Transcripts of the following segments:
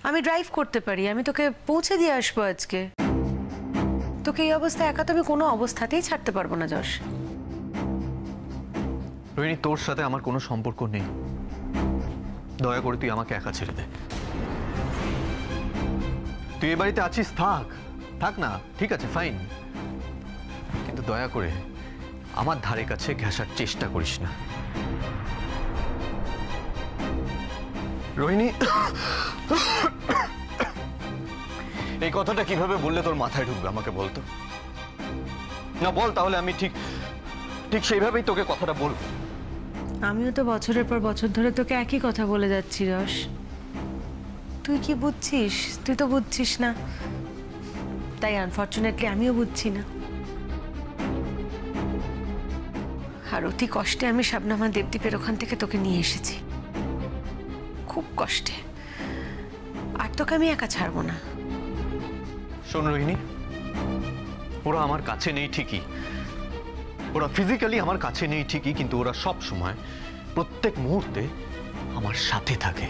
আমি ড্রাইভ করতে পারি, আমি তোকে পৌঁছে দিয়ে আসবো আজকে। তোকে এই অবস্থায় একা তো আমি কোনো অবস্থাতেই ছাড়তে পারবো না যশ। রোহিণী, তোর সাথে আমার কোনো সম্পর্ক নেই, দয়া করে তুই আমাকে একা ছেড়ে দে। তুই এ বাড়িতে আছিস, থাক থাক না, ঠিক আছে ফাইন, কিন্তু দয়া করে আমার ধারে কাছে ঘেঁষার চেষ্টা করিস না। রোহিণী, এই কথাটা কিভাবে বললে তোর মাথায় ঢুকবে আমাকে বলতো না, বল তাহলে আমি ঠিক ঠিক সেইভাবেই তোকে কথাটা বলবো। আমিও তো বছরের পর বছর ধরে তোকে একই কথা বলে যাচ্ছি যশ, তুই কি বুঝছিস? তুই তো বুঝছিস না, তাই আনফর্চুনেটলি আমিও বুঝছি না। আর অতি কষ্টে আমি শাবনামা দেবদ্বীপের ওখান থেকে তোকে নিয়ে এসেছি, খুব কষ্টে, আর তোকে আমি একা ছাড়বো না। শোন রোহিণী, ওরা আমার কাছে নেই ঠিকই, ওরা ফিজিক্যালি আমার কাছে নেই ঠিকই, কিন্তু ওরা সব সময় প্রত্যেক মুহূর্তে আমার সাথে থাকে।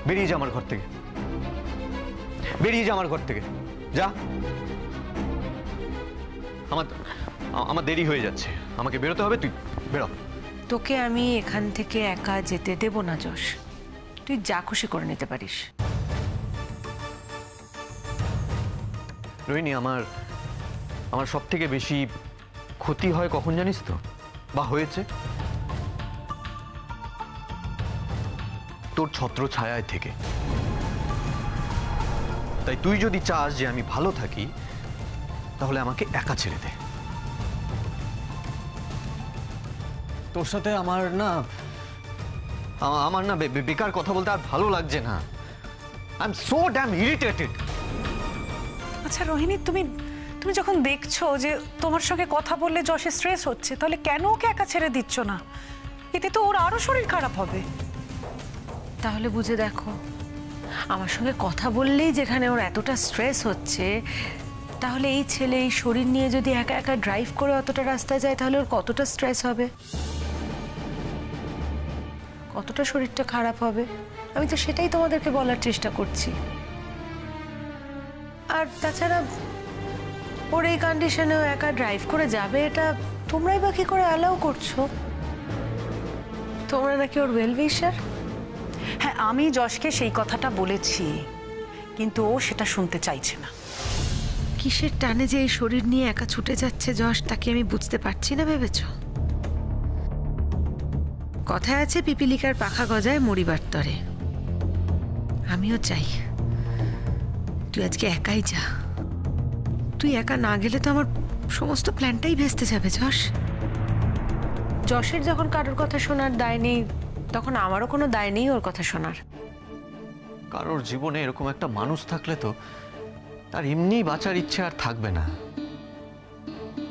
বেরিয়ে যা আমার ঘর থেকে, বেরিয়ে যা আমার ঘর থেকে, যা। আমার দেরি হয়ে যাচ্ছে, আমাকে বেরোতে হবে, তুই বেরো। তোকে আমি এখান থেকে একা যেতে দেব না যশ, তুই যা খুশি করে নিতে পারিস। রোহিণী, আমার সব থেকে বেশি ক্ষতি হয় কখন জানিস তো, বা হয়েছে তোর ছত্র ছায়ায় থেকে। তাই তুই যদি চাস যে আমি ভালো থাকি, তাহলে আমাকে একা ছেড়ে দে। তোর সাথে আমার না বেকার কথা বলতে আর ভালো লাগছে না। I am so dam irritated. আচ্ছা রোহিণী, তুমি যখন দেখছো যে তোমার সঙ্গে কথা বললে যশে স্ট্রেস হচ্ছে, তাহলে কেন ওকে একা ছেড়ে দিচ্ছ না? এতে তো ওর আরো শরীর খারাপ হবে। তাহলে বুঝে দেখো, আমার সঙ্গে কথা বললেই যেখানে ওর এতটা স্ট্রেস হচ্ছে, তাহলে এই ছেলে এই শরীর নিয়ে যদি একা একা ড্রাইভ করে অতটা রাস্তায় যায়, তাহলে ওর কতটা স্ট্রেস হবে, কতটা শরীরটা খারাপ হবে। আমি তো সেটাই তোমাদেরকে বলার চেষ্টা করছি। আর তাছাড়া ওর এই কন্ডিশনেও একা ড্রাইভ করে যাবে, এটা তোমরাই বা কি করে অ্যালাউ করছো? তোমরা নাকি ওর ওয়েল উইশার। হ্যাঁ, আমি যশকে সেই কথাটা বলেছি, কিন্তু ও সেটা শুনতে চাইছে না। কিসের টানে যে এই শরীর নিয়ে একা ছুটে যাচ্ছে যশ, তাকে আমি বুঝতে পারছি না ভেবেছ? কথায় আছে পিপিলিকার পাখা গজায় মরিবার তরে। আমিও চাই তুই আজকে একাই যা। তুই একা না গেলে তো আমার সমস্ত প্ল্যানটাই ভেস্তে যাবে যশ। যশের যখন কারোর কথা শোনার দায় নেই, তখন আমারও কোনো দায় নেই ওর কথা শোনার। কারোর জীবনে এরকম একটা মানুষ থাকলে তো তার এমনি বাঁচার ইচ্ছে আর থাকবে না।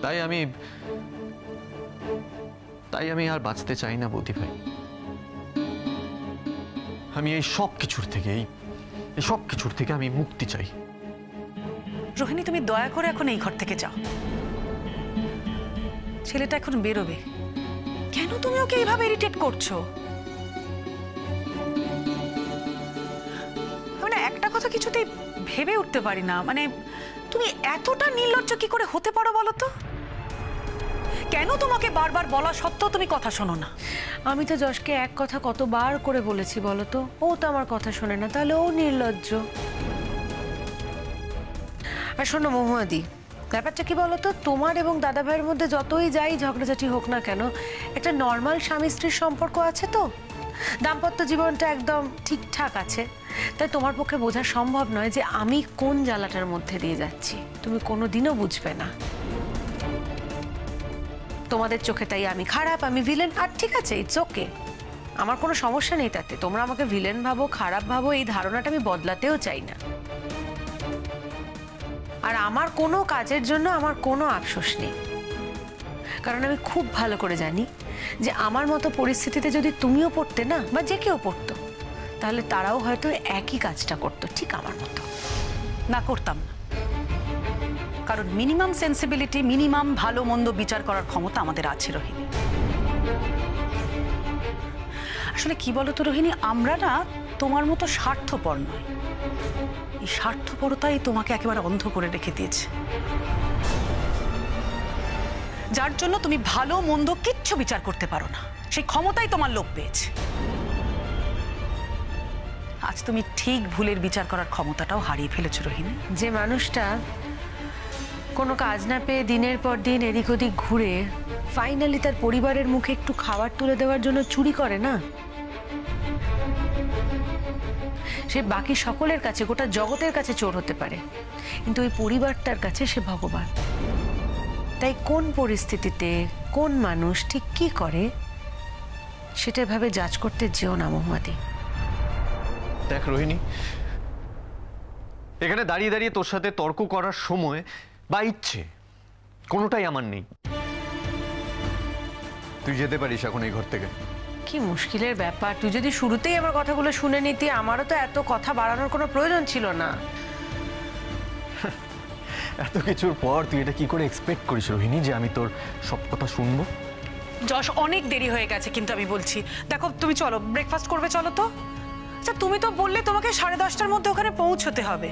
তাই আমি আর বাঁচতে চাই না বৌদি ভাই। আমি এই সব কিছুর থেকে আমি মুক্তি চাই। রোহিণী, তুমি দয়া করে এখন এই ঘর থেকে যাও। ছেলেটা এখন বেরোবে, কেন তুমি ওকে এইভাবে ইরিটেট করছো? আমি না একটা কথা কিছুতেই ভেবে উঠতে পারি না, মানে তুমি এতটা নির্লজ্জ কি করে হতে পারো বলো তো? কেন তোমাকে বারবার বলা সত্ত্বেও তুমি কথা শোনো না? আমি তো যশকে এক কথা কতবার করে বলেছি বলো তো, ও তো আমার কথা শোনে না, তাহলে ও নির্লজ্জ। আর শোনো মহুয়াদি, ব্যাপারটা কি বলতো, তোমার এবং দাদা ভাইয়ের মধ্যে যতই যাই ঝগড়াঝাটি হোক না কেন, একটা নর্মাল স্বামী স্ত্রীর সম্পর্ক আছে তো, দাম্পত্য জীবনটা একদম ঠিকঠাক আছে। তাই তোমার পক্ষে বোঝা সম্ভব নয় যে আমি কোন জ্বালাটার মধ্যে দিয়ে যাচ্ছি, তুমি কোনোদিনও বুঝবে না। তোমাদের চোখে তাই আমি খারাপ, আমি ভিলেন, আর ঠিক আছে, ইটস ওকে, আমার কোনো সমস্যা নেই তাতে। তোমরা আমাকে ভিলেন ভাবো, খারাপ ভাবো, এই ধারণাটা আমি বদলাতেও চাই না। আর আমার কোনো কাজের জন্য আমার কোনো আফসোস নেই, কারণ আমি খুব ভালো করে জানি যে আমার মতো পরিস্থিতিতে যদি তুমিও পড়তে না, বা যে কেউ পড়তো, তাহলে তারাও হয়তো একই কাজটা করতো ঠিক আমার মতো। না, করতাম না, কারণ মিনিমাম সেন্সিবিলিটি, মিনিমাম ভালো মন্দ বিচার করার ক্ষমতা আমাদের আছে রোহিণী। আসলে কি বলতো রোহিণী, আমরা না তোমার মতো স্বার্থপর নয়। এই স্বার্থপরতাই তোমাকে একেবারে অন্ধ করে রেখে দিয়েছে, যার জন্য তুমি ভালো মন্দ কিচ্ছু বিচার করতে পারো না। সেই ক্ষমতাই তোমার লোভ পেয়েছে। আজ তুমি ঠিক ভুলের বিচার করার ক্ষমতাটাও হারিয়ে ফেলেছো রোহিণী। যে মানুষটা কোনো কাজ না পেয়ে দিনের পর দিন এদিক ওদিক ঘুরে ফাইনালি তার পরিবারের মুখে একটু খাবার তুলে দেওয়ার জন্য চুরি করে না, সে বাকি সকলের কাছে, গোটা জগতের কাছে চোর হতে পারে, কিন্তু ওই পরিবারটার কাছে সে ভগবান। তাই কোন পরিস্থিতিতে কোন মানুষ ঠিক কি করে সেটা ভাবে জাজ করতে যেও না মহুয়াদি। দেখ রোহিণী, এখানে দাঁড়িয়ে দাঁড়িয়ে তোর সাথে তর্ক করার সময় বা ইচ্ছে কোনোটাই আমার নেই। তুই যেতে পারিস এখন এই ঘর থেকে। কি মুশকিলের ব্যাপার, তুই যদি শুরুতেই আমার কথাগুলো শুনে নিতি, আমারও তো এত কথা বাড়ানোর কোনো প্রয়োজন ছিল না। এত কিছুর পর তুই এটা কি করে এক্সপেক্ট করিস রোহিণী যে আমি তোর সব কথা শুনবো? যশ, অনেক দেরি হয়ে গেছে, কিন্তু আমি বলছি, দেখো তুমি চলো, ব্রেকফাস্ট করবে, চলো তো। আচ্ছা, তুমি তো বললে তোমাকে 10:30টার মধ্যে ওখানে পৌঁছতে হবে।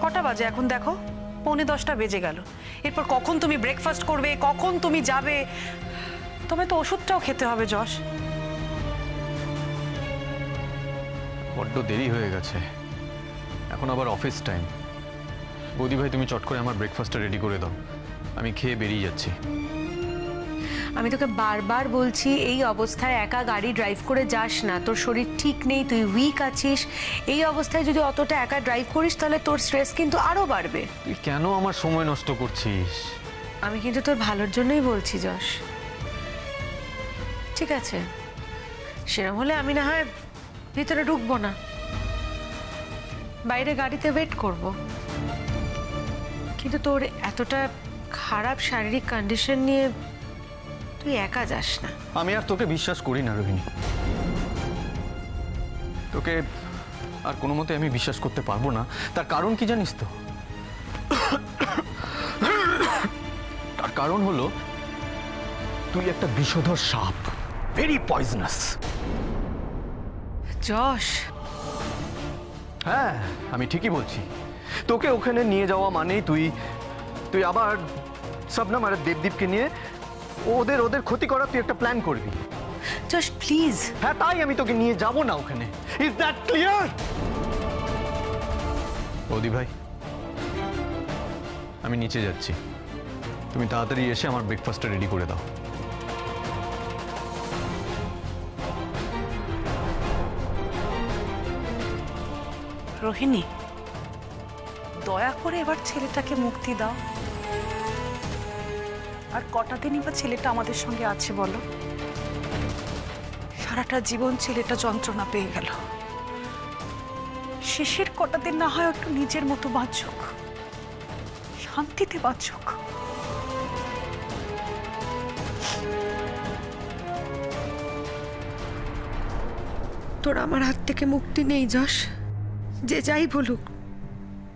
কটা বাজে এখন? দেখো 9:45 বেজে গেল। এরপর কখন তুমি ব্রেকফাস্ট করবে, কখন তুমি যাবে? তোমায় তো ওষুধটাও খেতে হবে যশ। বড্ড দেরি হয়ে গেছে, এখন আবার অফিস টাইম। বৌদি ভাই, তুমি চট করে আমার ব্রেকফাস্টটা রেডি করে দাও, আমি খেয়ে বেরিয়ে যাচ্ছি। আমি তোকে বারবার বলছি, এই অবস্থায় একা গাড়ি ড্রাইভ করে যাস না, তোর শরীর ঠিক নেই, তুই উইক আছিস। এই অবস্থায় যদি অতটা একা ড্রাইভ করিস তাহলে তোর স্ট্রেস কিন্তু আরো বাড়বে। তুই কেন আমার সময় নষ্ট করছিস? আমি কিন্তু তোর ভালোর জন্যই বলছি যশ। ঠিক আছে, সেরকম হলে আমি না হয় ভিতরে ঢুকবো না, বাইরে গাড়িতে ওয়েট করব, কিন্তু তোর এতটা খারাপ শারীরিক কন্ডিশন নিয়ে তুই একা যাস না। আমি আর তোকে বিশ্বাস করি না রোহিণী, তোকে আর কোনো মতে আমি বিশ্বাস করতে পারবো না। তার কারণ কি জানিস তো? তার কারণ হলো তুই একটা বিষধর সাপ, ভেরি পয়জনাস। যশ, হ্যাঁ, আমি ঠিকই বলছি। তোকে ওখানে নিয়ে যাওয়া মানেই তুই আবার শবনম আর দেবদীপকে নিয়ে ওদের ক্ষতি করার তুই একটা প্ল্যান করবি। যশ প্লিজ। হ্যাঁ, তাই আমি তোকে নিয়ে যাব না ওখানে। Is that clear? বৌদি ভাই, আমি নিচে যাচ্ছি, তুমি তাড়াতাড়ি এসে আমার ব্রেকফাস্টটা রেডি করে দাও। রোহিণী, দয়া করে এবার ছেলেটাকে মুক্তি দাও। আর কটা দিনই বা ছেলেটা আমাদের সঙ্গে আছে বলো? সারাটা জীবন ছেলেটা যন্ত্রণা পেয়ে গেল। শেষের কটা দিন না হয় একটু নিজের মতো বাঁচুক, শান্তিতে বাঁচুক। তোর আমার হাত থেকে মুক্তি নেই যশ। যে যাই বলুক,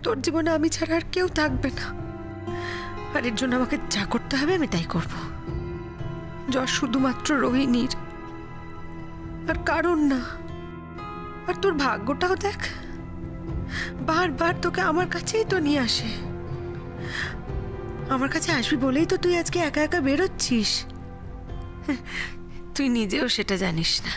তোর জীবনে আমি ছাড়া আর কেউ থাকবে না, আর এর জন্য আমাকে যা করতে হবে আমি তাই করব। যশ শুধুমাত্র রোহিণীর, আর কারণ না। আর তোর ভাগ্যটাও দেখ, বারবার তোকে আমার কাছেই তো নিয়ে আসে। আমার কাছে আসবি বলেই তো তুই আজকে একা একা বেরোচ্ছিস। তুই নিজেও সেটা জানিস না।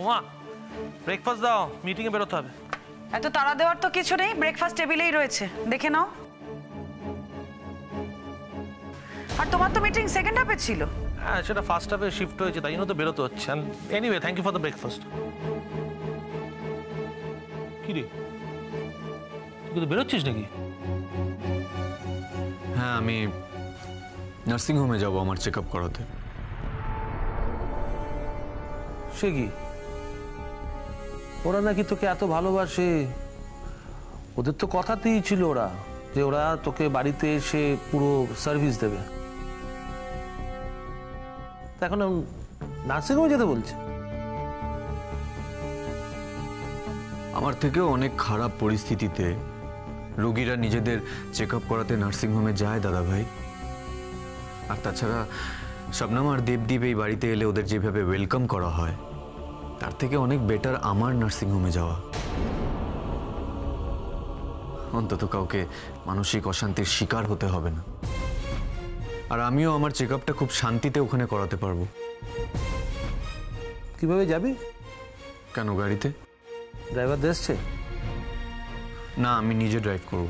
মা ব্রেকফাস্ট দাও, মিটিংয়ে বেরোতে হবে। এত তাড়া দেওয়ার তো কিছু নেই, ব্রেকফাস্ট টেবিলেই রয়েছে, দেখে নাও। আর তোমার তো মিটিং সেকেন্ড হাফে ছিল। হ্যাঁ, সেটা ফার্স্ট হাফে শিফট হয়েছে, তাই জন্য তো বেরোতে হচ্ছে। Anyway, thank you for the breakfast. কি রে, তুই তো বেরোচ্ছিস নাকি? হ্যাঁ, আমি নার্সিংহোমে যাব আমার চেক আপ করাতে। সে কি, ওরা নাকি তোকে এত ভালোবাসে? ওদের তো কথাতেই ছিল ওরা যে ওরা তোকে বাড়িতে এসে পুরো সার্ভিস দেবে। এখন নার্সিংহোমে যেতে বলছে? আমার থেকেও অনেক খারাপ পরিস্থিতিতে রোগীরা নিজেদের চেক আপ করাতে নার্সিংহোমে যায় দাদা ভাই। আর তাছাড়া শবনম আর দেবদীপ এই বাড়িতে এলে ওদের যেভাবে ওয়েলকাম করা হয়, তার থেকে অনেক বেটার আমার নার্সিংহোমে যাওয়া। অন্তত কাউকে মানসিক অশান্তির শিকার হতে হবে না। আর আমিও আমার চেক আপটা খুব শান্তিতে ওখানে করাতে পারবো। কিভাবে যাবি? কেন, গাড়িতে? ড্রাইভার এসছে? না, আমি নিজে ড্রাইভ করব।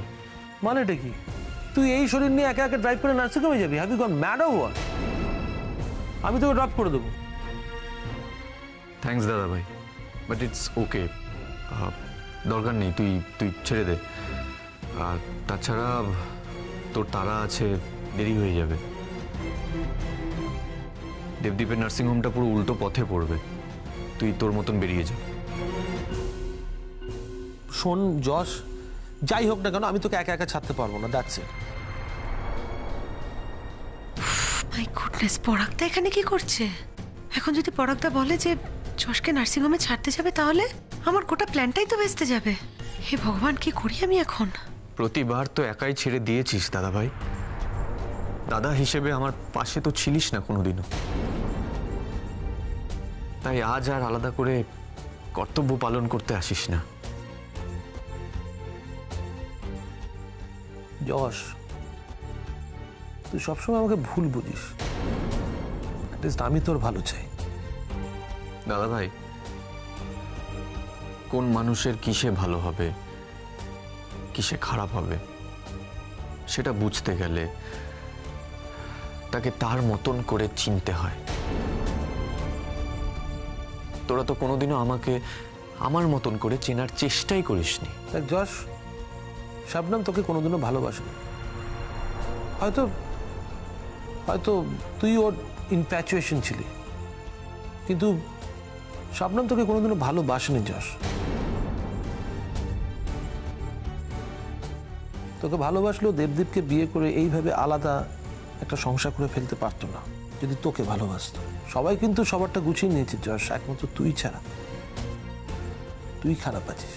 মানেটা কি? তুই এই শরীর নিয়ে একা একা ড্রাইভ করে নার্সিংহোমে যাবি? Have you gone mad or what? আমি তোকে ড্রপ করে দেবো। থ্যাঙ্কস দাদা ভাই, বাট ইটস ওকে। দরকার নেই, তুই ছেড়ে দে। আর তাছাড়া তোর তারা আছে, দেরি হয়ে যাবে। দেবদীপের নার্সিংহোমটা পুরো উল্টো পথে পড়বে, তুই তোর মতন বেরিয়ে যা। শোন যশ, যাই হোক না কেন আমি তোকে একা একা ছাড়তে পারবো না, দ্যাটস ইট। মাই গুডনেস, পরাগদা এখানে কি করছে? এখন যদি পরাগদা বলে যে যশকে নার্সিংহোমে ছাড়তে যাবে, তাহলে আমার গোটা প্ল্যানটাই তো ভেস্তে যাবে। হে ভগবান, কি করি আমি এখন? প্রতিবার তো একাই ছেড়ে দিয়েছিস দাদা ভাই। দাদা হিসেবে আমার পাশে তো ছিলিস না কোনোদিনও। তাই আজ আর আলাদা করে কর্তব্য পালন করতে আসিস না। যশ, তুই সবসময় আমাকে ভুল বুঝিস। অ্যাটলিস্ট আমি তোর ভালো চাই। দাদা ভাই, কোন মানুষের কিসে ভালো হবে, কিসে খারাপ হবে, সেটা বুঝতে গেলে তাকে তার মতন করে চিনতে হয়। তোরা তো কোনোদিনও আমাকে আমার মতন করে চেনার চেষ্টাই করিসনি। দেখ যশ, শবনম তোকে কোনোদিনও ভালোবাসেনি। হয়তো হয়তো তুই ওর ইনফ্যাচুয়েশন ছিলি, কিন্তু শবনম তোকে কোনোদিনও ভালোবাসেনি যশ। তোকে ভালোবাসলেও দেবদীপকে বিয়ে করে এইভাবে আলাদা একটা সংসার করে ফেলতে পারতো না যদি তোকে ভালোবাসতো। সবাই কিন্তু সবারটা গুছিয়ে নিয়েছে যশ, একমাত্র তুই ছাড়া। তুই খারাপ আছিস।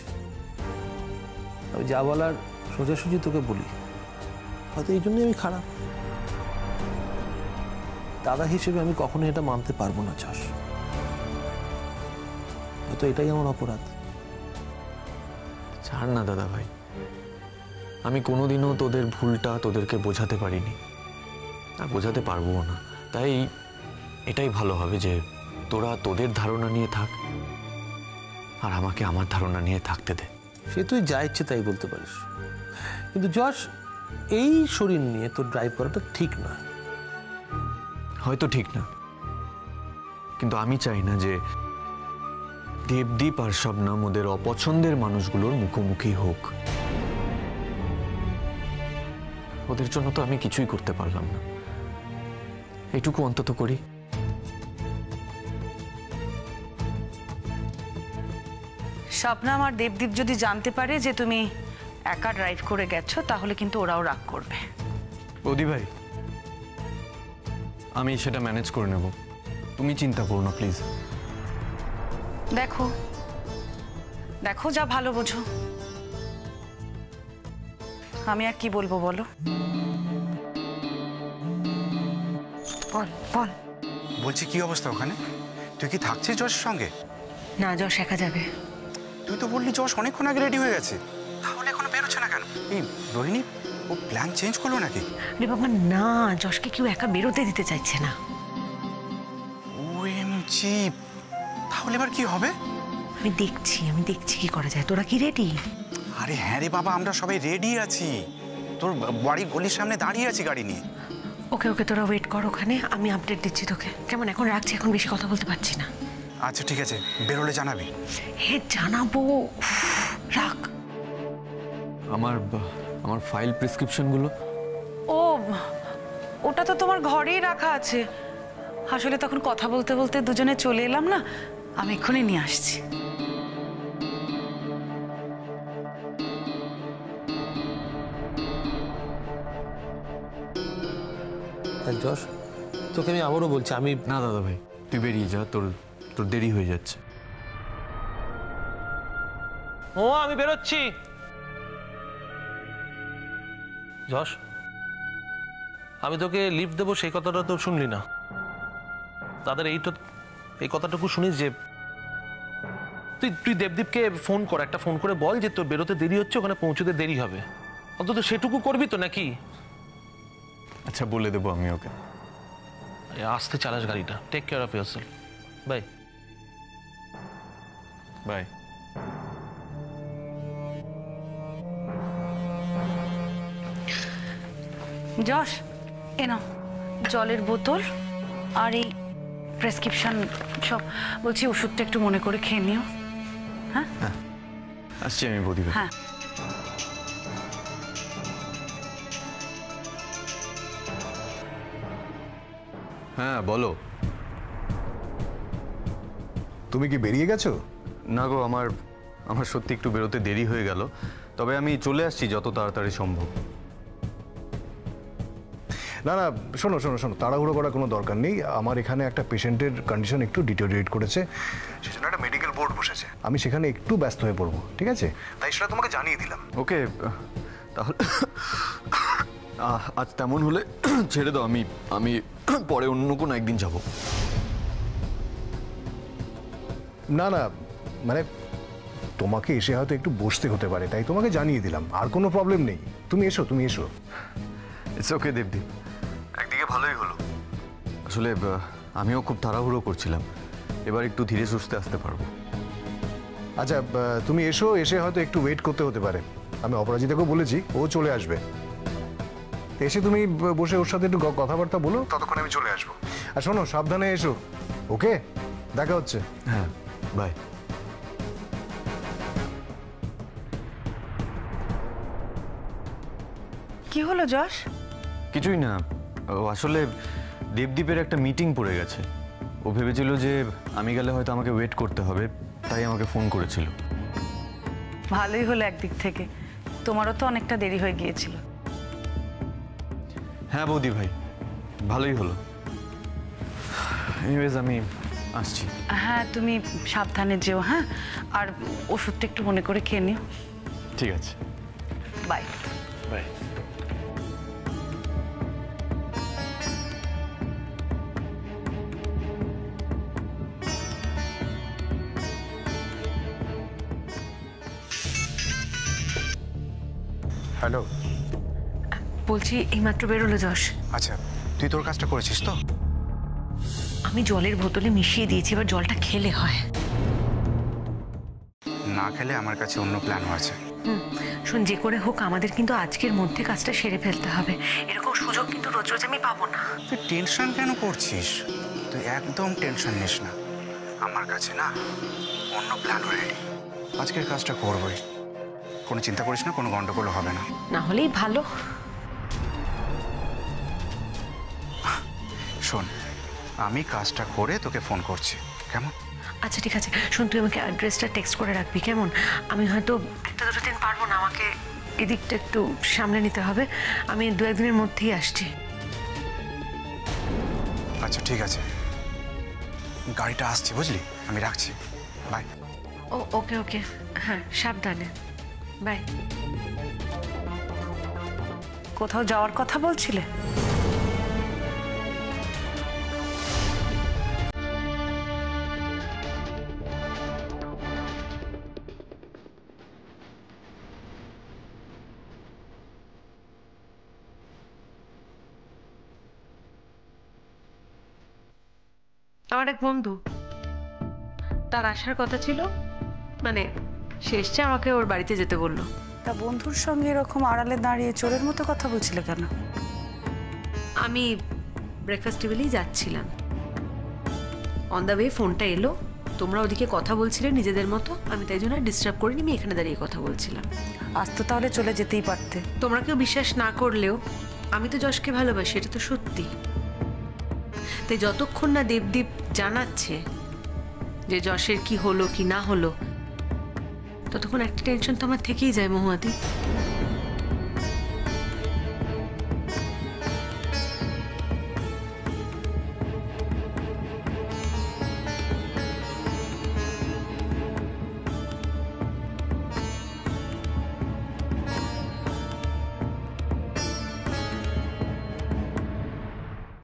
আমি যা বলার সোজাসুজি তোকে বলি, হয়তো এই জন্যই আমি খারাপ। দাদা হিসেবে আমি কখনো এটা মানতে পারবো না যশ। হয়তো এটাই আমার অপরাধ। ছাড় না দাদা ভাই, আমি কোনোদিনও তোদের ভুলটা তোদেরকে বোঝাতে পারিনি, আর বোঝাতে পারবো না। তাই এটাই ভালো হবে যে তোরা তোদের ধারণা নিয়ে থাক, আর আমাকে আমার ধারণা নিয়ে থাকতে দে। সে তুই যা ইচ্ছে তাই বলতে পারিস, কিন্তু যশ, এই শরীর নিয়ে তোর ড্রাইভ করাটা ঠিক না। হয়তো ঠিক না, কিন্তু আমি চাই না যে দেবদীপ আর শবনম ওদের অপছন্দের মানুষগুলোর মুখোমুখি হোক। ওদের জন্য তো আমি কিছুই করতে পারলাম না, এইটুকু অন্তত করি। শবনম আর দেবদীপ যদি জানতে পারে যে তুমি একা ড্রাইভ করে গেছো, তাহলে কিন্তু ওরাও রাগ করবে। বৌদি ভাই, আমি সেটা ম্যানেজ করে নেব, তুমি চিন্তা করো না প্লিজ। দেখো দেখো, যা ভালো বোঝো। আমি আর কি বলবো বলো? বল বল। বলছি কি অবস্থা ওখানে? তুই কি থাকছিস যশের সঙ্গে? না, যশ একা যাবে। তুই তো বললি যশ অনেকক্ষণ আগে রেডি হয়ে গেছে, তাহলে এখনো বেরোচ্ছে না কেন? এই রোহিণী, ও প্ল্যান চেঞ্জ করলো নাকি? আরে বাবা না, যশকে কেউ একা বেরোতে দিতে চাইছে না। OMG, তাহলে তাহলে এবার কি হবে? আমি দেখছি কি করা যায়। তোরা কি রেডি? আরে হ্যাঁ রে বাবা, আমরা সবাই রেডি আছি। তোর বাড়ির গলির সামনে দাঁড়িয়ে আছি গাড়ি নিয়ে। ওকে ওকে, তোরা ওয়েট কর ওখানে, আমি আপডেট দিচ্ছি তোকে। কেমন? এখন রাখছি, এখন বেশি কথা বলতে পারছি না। আচ্ছা ঠিক আছে, বেরোলে জানাবি। হ্যাঁ জানাবো, রাখ। আমার ফাইল প্রেসক্রিপশনগুলো? ও, ওটা তো তোমার ঘরেই রাখা আছে। আসলে তখন কথা বলতে বলতে দুজনে চলে এলাম না, আমি এক্ষুনি নিয়ে আসছি। যশ, তোকে আমি আবারও বলছি, আমি না দাদা ভাই, তুই বেরিয়ে যা, তোর দেরি হয়ে যাচ্ছে। ও আমি বেরোচ্ছি। যশ, আমি তোকে লিফট দেবো সেই কথাটা তো শুনলি না। তাদের এই কথাটুকু শুনিস যে তুই দেবদীপকে একটা ফোন করে বল যে তোর বেরোতে দেরি হচ্ছে, ওখানে পৌঁছতে দেরি হবে। অন্তত সেটুকু করবি তো নাকি? আচ্ছা বলে দেবো আমি ওকে। আস্তে চালাস গাড়িটা। Take care of yourself. Bye bye. Yash, এ নাও জলের বোতল আর এই প্রেসক্রিপশন সব। বলছি ওষুধটা একটু মনে করে খেয়ে নিও। হ্যাঁ আসছি আমি বৌদি ভাই। হ্যাঁ। হ্যাঁ বলো। তুমি কি বেরিয়ে গেছো? না গো, আমার সত্যি একটু বেরোতে দেরি হয়ে গেল, তবে আমি চলে আসছি যত তাড়াতাড়ি সম্ভব। না না, শোনো শোনো শোনো, তাড়াহুড়ো করার কোনো দরকার নেই। আমার এখানে একটা পেশেন্টের কন্ডিশন একটু ডিটোরিয়েট করেছে, সেজন্য একটা মেডিকেল বোর্ড বসেছে। আমি সেখানে একটু ব্যস্ত হয়ে পড়বো, ঠিক আছে? তাই সেটা তোমাকে জানিয়ে দিলাম। ওকে, তাহলে আজ তেমন হলে ছেড়ে দাও, আমি পরে অন্য কোনো একদিন যাব। না না, মানে তোমাকে এসে হয়তো একটু বসতে হতে পারে, তাই তোমাকে জানিয়ে দিলাম। আর কোনো প্রবলেম নেই, তুমি এসো তুমি এসো। ইটস ওকে দেবদীপ, একদিকে ভালোই হলো। আসলে আমিও খুব তাড়াহুড়ো করছিলাম, এবার একটু ধীরে সুস্থে আসতে পারবো। আচ্ছা তুমি এসো, এসে হয়তো একটু ওয়েট করতে হতে পারে। আমি অপরাজিতাকেও বলেছি, ও চলে আসবে। এসে তুমি বসে ওর সাথে একটু কথাবার্তা বলো, ততক্ষণ আমি চলে আসবো। আর শোনো, সাবধানে এসো। ওকে, দেখা হচ্ছে। হ্যাঁ বাই। কি হলো যশ? কিছুই না, ও আসলে দেবদীপের একটা মিটিং পড়ে গেছে। ও ভেবেছিল যে আমি গেলে হয়তো আমাকে ওয়েট করতে হবে, তাই আমাকে ফোন করেছিল। ভালোই হলো একদিক থেকে, তোমারও তো অনেকটা দেরি হয়ে গিয়েছিল। হ্যাঁ বৌদি ভাই, ভালোই হলো। এনিওয়েজ আমি আসছি। হ্যাঁ তুমি সাবধানে যেও। হ্যাঁ, আর ওষুধটা একটু মনে করে খেয়ে নিও। ঠিক আছে, বাই বাই। হ্যালো। বলছি এইমাত্র বেরোলো যশ। আচ্ছা, তুই তোর কাজটা করেছিস তো? আমি জলের বোতলে মিশিয়ে দিয়েছি, এবার জলটা খেলে হয়। না খেলে আমার কাছে অন্য প্ল্যানও আছে। শোন, যে করে হোক আমাদের কিন্তু আজকের মধ্যে কাজটা সেরে ফেলতে হবে। এরকম সুযোগ কিন্তু রোজ রোজ আমি পাবো না। তুই টেনশন কেন করছিস? তুই একদম টেনশন নিস না, আমার কাছে না অন্য প্ল্যানও রেডি। আজকের কাজটা করবই, কোনো চিন্তা করিস না, কোনো গন্ডগোল হবে না। না হলেই ভালো। শোন, আমি কাজটা করে তোকে ফোন করছি, কেমন? আচ্ছা ঠিক আছে, শোন তুই আমাকে অ্যাড্রেসটা টেক্সট করে রাখবি, কেমন? আমি হয়তো একটা দুটো দিন পারবো না, আমাকে এদিকটা একটু সামলে নিতে হবে। আমি দু একদিনের মধ্যেই আসছি। আচ্ছা ঠিক আছে, গাড়িটা আসছে বুঝলি, আমি রাখছি, বাই। ওকে ওকে, হ্যাঁ সাবধানে, বাই। কোথাও যাওয়ার কথা বলছিলে? আমার এক বন্ধু, তার আসার কথা ছিল, মানে সে এসছে, আমাকে ওর বাড়িতে যেতে বললো। তা বন্ধুর সঙ্গে এরকম আড়ালে দাঁড়িয়ে চোরের মতো কথা বলছিলে কেন? আমি ব্রেকফাস্ট টেবিলেই যাচ্ছিলাম, অন দ্য ওয়ে ফোনটা এলো, তোমরা ওদিকে কথা বলছিলে নিজেদের মতো, আমি তাই জন্য ডিস্টার্ব করিনি, আমি এখানে দাঁড়িয়ে কথা বলছিলাম। আজ তো তাহলে চলে যেতেই পারতে। তোমরা কেউ বিশ্বাস না করলেও আমি তো যশকে ভালোবাসি, এটা তো সত্যি। তাই যতক্ষণ না দেবদীপ জানাচ্ছে যে যশের কি হলো কি না হলো, ততক্ষণ একটা টেনশন তো আমার থেকেই যায় মহুয়াদি।